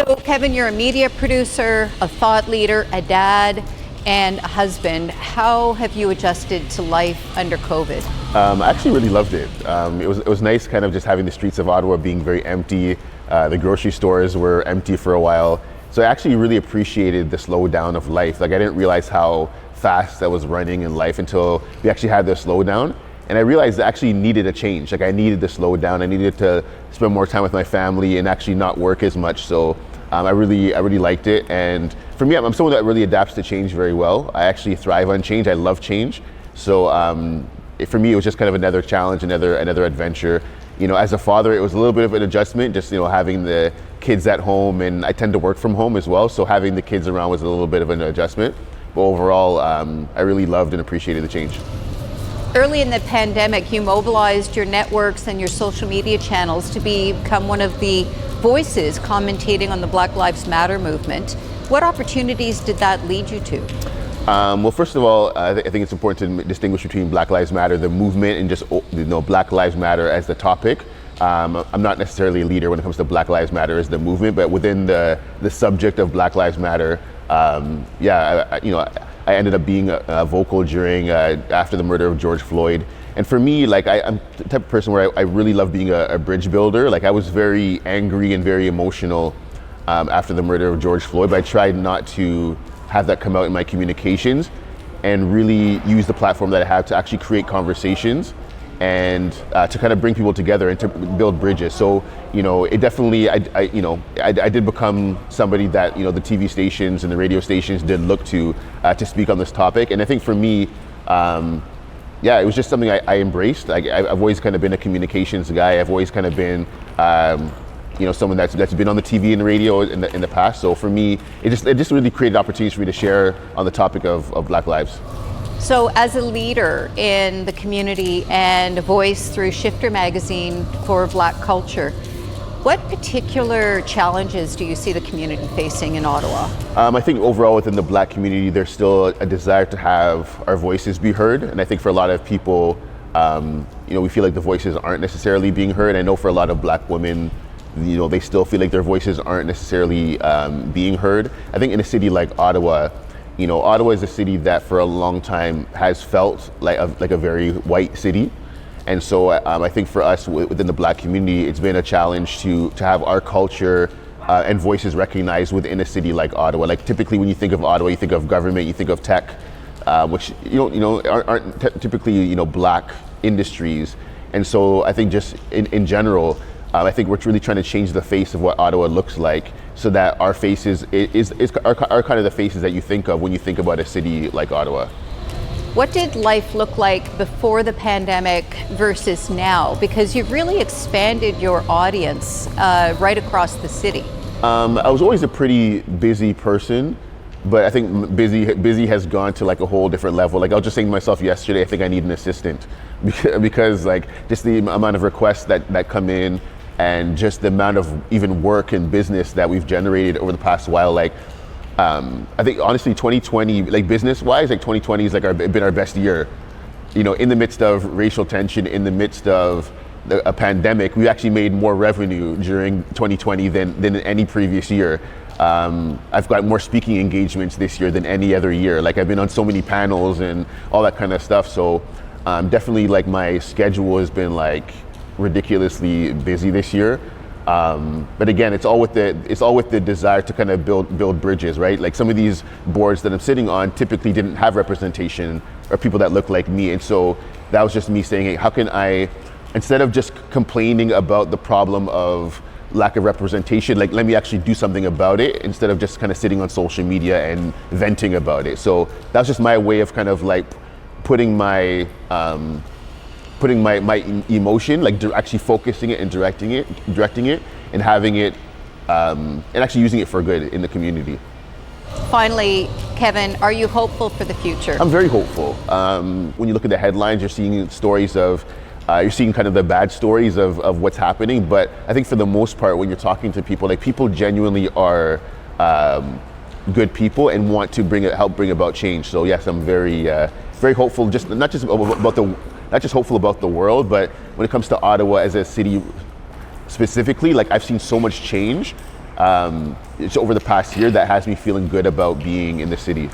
So, Kevin, you're a media producer, a thought leader, a dad, and a husband. How have you adjusted to life under COVID? I actually really loved it. It was nice kind of just having the streets of Ottawa being very empty. The grocery stores were empty for a while. So I actually really appreciated the slowdown of life. Like I didn't realize how fast I was running in life until we actually had the slowdown. And I realized I actually needed a change. Like I needed to slow down. I needed to spend more time with my family and actually not work as much. So I really liked it. And for me, I'm someone that really adapts to change very well. I actually thrive on change. I love change. So for me, it was just kind of another challenge, another adventure. You know, as a father, it was a little bit of an adjustment, just, you know, having the kids at home, and I tend to work from home as well. So having the kids around was a little bit of an adjustment. But overall, I really loved and appreciated the change. Early in the pandemic, you mobilized your networks and your social media channels to become one of the voices commentating on the Black Lives Matter movement. What opportunities did that lead you to? Well, first of all, I think it's important to distinguish between Black Lives Matter, the movement, and just, you know, Black Lives Matter as the topic. I'm not necessarily a leader when it comes to Black Lives Matter as the movement, but within the subject of Black Lives Matter, I ended up being a vocal during after the murder of George Floyd. And for me, like I'm the type of person where I really love being a bridge builder. Like I was very angry and very emotional after the murder of George Floyd, but I tried not to have that come out in my communications and really use the platform that I have to actually create conversations and to kind of bring people together and to build bridges. So, you know, it definitely, I did become somebody that, you know, the TV stations and the radio stations did look to speak on this topic. And I think for me, it was just something I embraced. Like I've always kind of been a communications guy. I've always kind of been, someone that's been on the TV and radio in the past. So for me, it just really created opportunities for me to share on the topic of Black lives. So as a leader in the community and a voice through Shifter magazine for Black culture, what particular challenges do you see the community facing in Ottawa? I think overall within the Black community, there's still a desire to have our voices be heard. And I think for a lot of people, we feel like the voices aren't necessarily being heard. I know for a lot of Black women, you know, they still feel like their voices aren't necessarily being heard. I think in a city like Ottawa, you know, Ottawa is a city that for a long time has felt like a very white city. And so I think for us within the Black community, it's been a challenge to have our culture and voices recognized within a city like Ottawa. Like typically when you think of Ottawa, you think of government, you think of tech, which aren't typically Black industries. And so I think just in general, I think we're really trying to change the face of what Ottawa looks like, so that our faces are kind of the faces that you think of when you think about a city like Ottawa. What did life look like before the pandemic versus now? Because you've really expanded your audience right across the city. I was always a pretty busy person, but I think busy has gone to like a whole different level. Like I was just saying to myself yesterday, I think I need an assistant because like just the amount of requests that come in, and just the amount of even work and business that we've generated over the past while. Like I think honestly 2020, like business wise, like 2020 is like been our best year. You know, in the midst of racial tension, in the midst of a pandemic, we actually made more revenue during 2020 than any previous year. I've got more speaking engagements this year than any other year. Like I've been on so many panels and all that kind of stuff. So definitely like my schedule has been like ridiculously busy this year. But again, it's all with the desire to kind of build bridges, right? Like some of these boards that I'm sitting on typically didn't have representation or people that look like me. And so that was just me saying, hey, how can I, instead of just complaining about the problem of lack of representation, like let me actually do something about it instead of just kind of sitting on social media and venting about it. So that was just my way of kind of like putting my emotion, like actually focusing it and directing it and having it and actually using it for good in the community. Finally, Kevin, are you hopeful for the future? I'm very hopeful. When you look at the headlines, you're seeing stories of you're seeing kind of the bad stories of what's happening, but I think for the most part, when you're talking to people, like people genuinely are good people and want to help bring about change. So yes, I'm very hopeful. Not just hopeful about the world, but when it comes to Ottawa as a city specifically, like I've seen so much change it's over the past year that has me feeling good about being in the city.